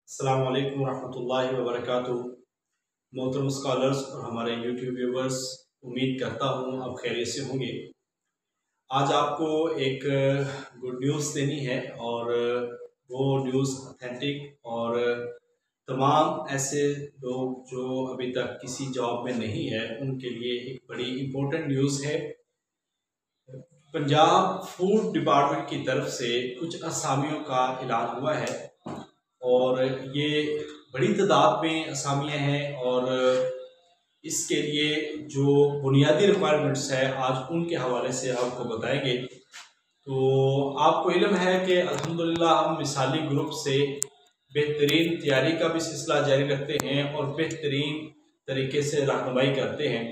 अस्सलाम वालेकुम रहमतुल्लाहि व बरकातुहू। मोहतरम स्कॉलर्स और हमारे यूट्यूब व्यूवर्स, उम्मीद करता हूँ आप खैरियत से होंगे। आज आपको एक गुड न्यूज़ देनी है और वो न्यूज़ ऑथेंटिक और तमाम ऐसे लोग जो अभी तक किसी जॉब में नहीं है उनके लिए एक बड़ी इम्पोर्टेंट न्यूज़ है। पंजाब फूड डिपार्टमेंट की तरफ से कुछ असामियों का ऐलान हुआ है और ये बड़ी तादाद में असामियाँ हैं और इसके लिए जो बुनियादी रिक्वायरमेंट्स है आज उनके हवाले से आपको बताएंगे। तो आपको इल्म है कि अल्हम्दुलिल्लाह हम मिसाली ग्रुप से बेहतरीन तैयारी का भी सिलसिला जारी रखते हैं और बेहतरीन तरीके से रहनुमाई करते हैं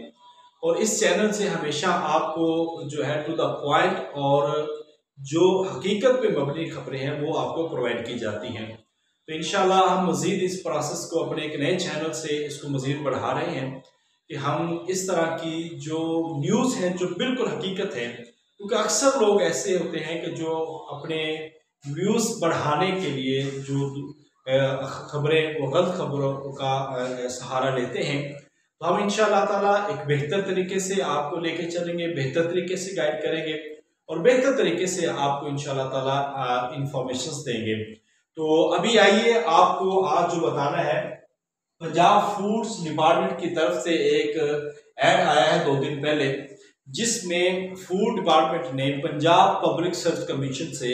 और इस चैनल से हमेशा आपको जो है टू द पॉइंट और जो हकीकत पे मबनी खबरें हैं वो आपको प्रोवाइड की जाती हैं। तो इंशाल्लाह हम मज़ीद इस प्रोसेस को अपने एक नए चैनल से इसको मज़ीद बढ़ा रहे हैं कि हम इस तरह की जो न्यूज़ हैं जो बिल्कुल हकीकत है, क्योंकि अक्सर लोग ऐसे होते हैं कि जो अपने व्यूज़ बढ़ाने के लिए जो खबरें वो गलत खबरों का सहारा लेते हैं। तो हम इंशाअल्लाह ताला एक बेहतर तरीके से आपको लेके चलेंगे, बेहतर तरीके से गाइड करेंगे और बेहतर तरीके से आपको इंशाअल्लाह ताला इंफॉर्मेशंस देंगे। तो अभी आइए आपको आज जो बताना है, पंजाब फूड्स डिपार्टमेंट की तरफ से एक ऐड आया है 2 दिन पहले, जिसमें फूड डिपार्टमेंट ने पंजाब पब्लिक सर्विस कमीशन से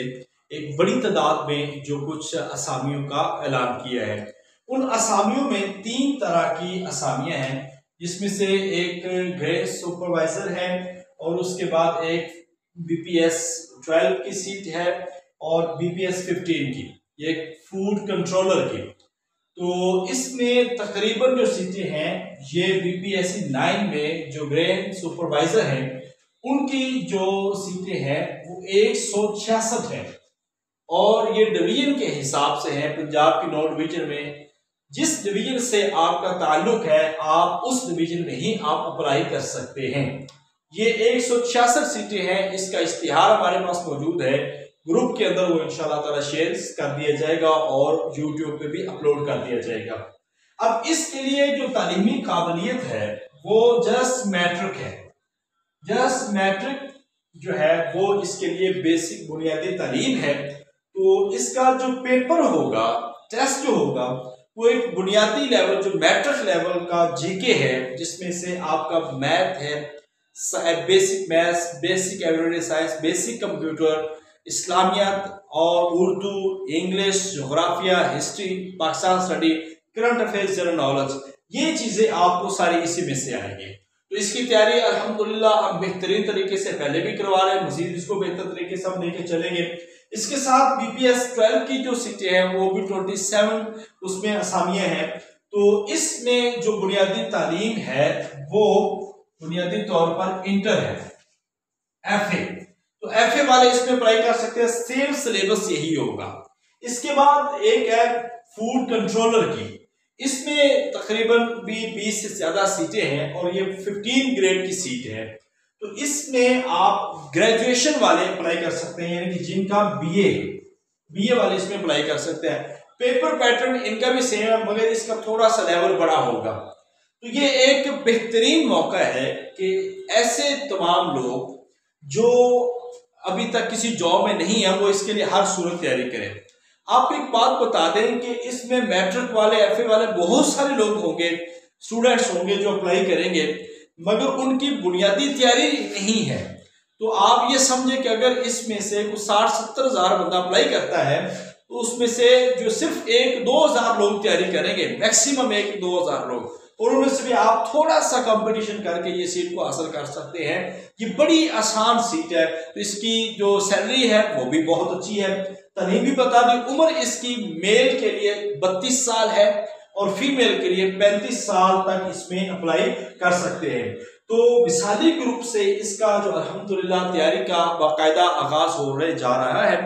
एक बड़ी तादाद में जो कुछ असामियों का ऐलान किया है। उन असामियों में 3 तरह की असामियां हैं, जिसमें से एक ग्रेड सुपरवाइजर है और उसके बाद एक BPS 12 की सीट है और BPS 15 की, ये फूड कंट्रोलर की। तो इसमें तकरीबन जो सीटें हैं ये BPSC 9 में जो ग्रेड सुपरवाइजर हैं उनकी जो सीटें हैं वो 166 है और ये डिवीजन के हिसाब से है। पंजाब की 9 डिवीजन में जिस डिवीजन से आपका ताल्लुक है आप उस डिवीजन में ही आप अप्लाई कर सकते हैं। ये 166 सीटें हैं। इसका इश्तिहार हमारे पास मौजूद है ग्रुप के अंदर, वो इंशाल्लाह ताला शेयर कर दिया जाएगा और YouTube पे भी अपलोड कर दिया जाएगा। अब इसके लिए जो तालीमी काबिलियत है वो जस्ट मैट्रिक है। जस्ट मैट्रिक जो है वो इसके लिए बेसिक बुनियादी तालीम है। तो इसका जो पेपर होगा, टेस्ट जो होगा, वो एक बुनियादी लेवल जो मैट्रिक लेवल का GK है, जिसमें से आपका मैथ है, basic maths, basic everyday science, basic computer, Islamiyat और उर्दू, इंग्लिश, जोग्राफिया, history, Pakistan study, current affairs, general knowledge, ये चीजें आपको सारी इसी में से आएंगी। तो इसकी तैयारी अल्हम्दुलिल्लाह हम बेहतरीन तरीके से पहले भी करवा रहे हैं, मजीद इसको बेहतर तरीके से हम लेके चलेंगे। इसके साथ BPS 12 की जो सीटें हैं वो भी 27 उसमें असामियां हैं। तो इसमें जो बुनियादी तालीम है वो बुनियादी तौर पर इंटर है, FA। तो FA वाले इसमें अप्लाई कर सकते हैं, सेम सिलेबस यही होगा। इसके बाद एक है फूड कंट्रोलर की, इसमें तकरीबन भी 20 से ज्यादा सीटें हैं और ये 15 ग्रेड की सीट है। तो इसमें आप ग्रेजुएशन वाले अप्लाई कर सकते हैं, यानी कि जिनका BA वाले इसमें अप्लाई कर सकते हैं। पेपर पैटर्न इनका भी सेम है मगर इसका थोड़ा सा लेवल बड़ा होगा। तो ये एक बेहतरीन मौका है कि ऐसे तमाम लोग जो अभी तक किसी जॉब में नहीं है वो इसके लिए हर सूरत तैयारी करें। आप एक बात बता दें कि इसमें मैट्रिक वाले, FA वाले बहुत सारे लोग होंगे, स्टूडेंट्स होंगे जो अप्लाई करेंगे, मगर उनकी बुनियादी तैयारी नहीं है। तो आप ये समझे कि अगर इसमें से कुछ 60-70 हज़ार बंदा अप्लाई करता है तो उसमें से जो सिर्फ 1-2 हज़ार लोग तैयारी करेंगे, मैक्सिमम 1-2 हज़ार लोग, और उनमें से भी आप थोड़ा सा कंपटीशन करके ये सीट को हासिल कर सकते हैं। ये बड़ी आसान सीट है। तो इसकी जो सैलरी है वो भी बहुत अच्छी है। तालीम भी बता दी, उम्र इसकी मेल के लिए 32 साल है और फीमेल के लिए 35 साल तक इसमें अप्लाई कर सकते हैं। तो मिसाली ग्रुप से इसका जो अल्हम्दुलिल्लाह तैयारी का बाकायदा आगाज हो रहे जा रहा है।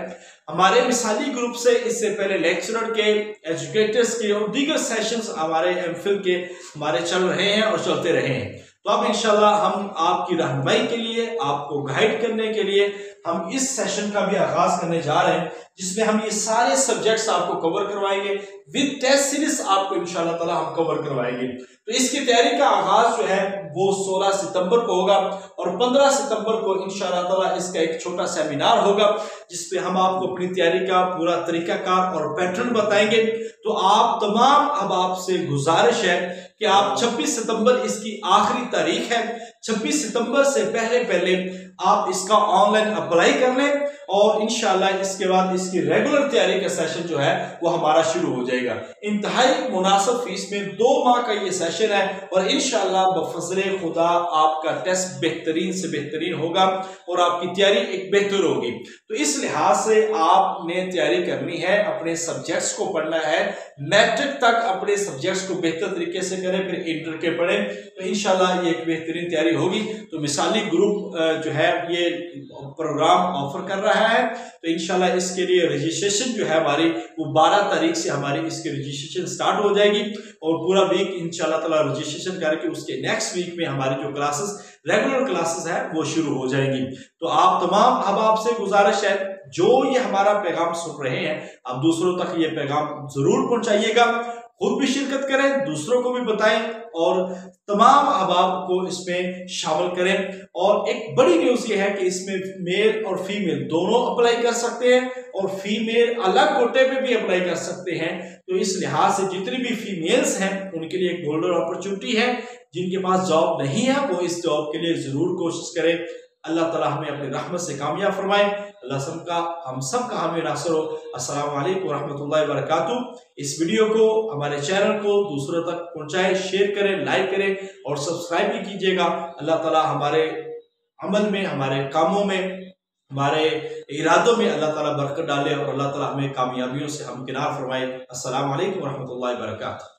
हमारे मिसाली ग्रुप से इससे पहले लेक्चरर के, एजुकेटर्स के और दीगर सेशंस हमारे MPhil के हमारे चल रहे हैं और चलते रहे हैं। तो अब इंशाल्लाह हम आपकी रहनुमाई के लिए, आपको गाइड करने के लिए हम इस सेशन का भी आगाज करने जा रहे हैं, जिसमें हम ये सारे सब्जेक्ट्स आपको कवर करवाएंगे विद टेस्ट सीरीज आपको इंशाल्लाह ताला हम कवर करवाएंगे। तो इसकी तैयारी का आगाज जो है वो 16 सितंबर को होगा और 15 सितंबर को इंशाल्लाह ताला इसका एक छोटा सेमिनार होगा, जिसपे हम आपको अपनी तैयारी का पूरा तरीकाकार और पैटर्न बताएंगे। तो आप तमाम अब आपसे गुजारिश है कि आप 26 सितंबर इसकी आखिरी तारीख है, 26 सितंबर से पहले आप इसका ऑनलाइन अप्लाई कर लें और इंशाल्लाह इसके बाद इसकी रेगुलर तैयारी का सेशन जो है वो हमारा शुरू हो जाएगा। इंतहाई मुनासिब फीस में 2 माह का ये सेशन है और इंशाल्लाह बफज़ल खुदा आपका टेस्ट बेहतरीन से बेहतरीन होगा और आपकी तैयारी एक बेहतर होगी। तो इस लिहाज से आपने तैयारी करनी है, अपने सब्जेक्ट्स को पढ़ना है, मैट्रिक तक अपने सब्जेक्ट्स को बेहतर तरीके से करें, फिर इंटर के पढ़ें, तो इंशाल्लाह ये एक बेहतरीन तैयारी होगी। तो मिसाली ग्रुप जो है ये प्रोग्राम ऑफर कर रहा है, तो इंशाल्लाह इसके लिए रजिस्ट्रेशन जो है हमारी वो 12 तारीख से हमारी इसकी रजिस्ट्रेशन स्टार्ट हो जाएगी और पूरा वीक इंशाल्लाह ताला रजिस्ट्रेशन करके उसके नेक्स्ट वीक में हमारी जो क्लासेस रेगुलर क्लासेस है वो शुरू हो जाएंगी। तो आप तमाम अहबाब से गुजारिश है जो ये हमारा पैगाम सुन रहे हैं, आप दूसरों तक ये पैगाम जरूर पहुंचाइएगा, खुद भी शिरकत करें, दूसरों को भी बताएं और तमाम अहबाब को इसमें शामिल करें। और एक बड़ी न्यूज़ ये है कि इसमें मेल और फीमेल दोनों अप्लाई कर सकते हैं और फीमेल अलग कोटे पे भी अप्लाई कर सकते हैं। तो इस लिहाज से जितनी भी फीमेल्स हैं उनके लिए एक गोल्डन अपॉर्चुनिटी है, जिनके पास जॉब नहीं है वो इस जॉब के लिए जरूर कोशिश करें। अल्लाह ताला हमें अपनी रहमत से कामयाब फरमाए, अल्लाह हम सब का हमें नासर हो। अस्सलाम वालेकुम रहमतुल्लाहि व बरकातुहू। इस वीडियो को, हमारे चैनल को दूसरों तक पहुंचाएं, शेयर करें, लाइक करें और सब्सक्राइब भी कीजिएगा। अल्लाह ताला हमारे अमल में, हमारे कामों में, हमारे इरादों में अल्लाह ताला बरकत डाले और अल्लाह ताला हमें कामयाबियों से हमकिनार फरमाए। अस्सलाम वालेकुम रहमतुल्लाहि व बरकातुहू।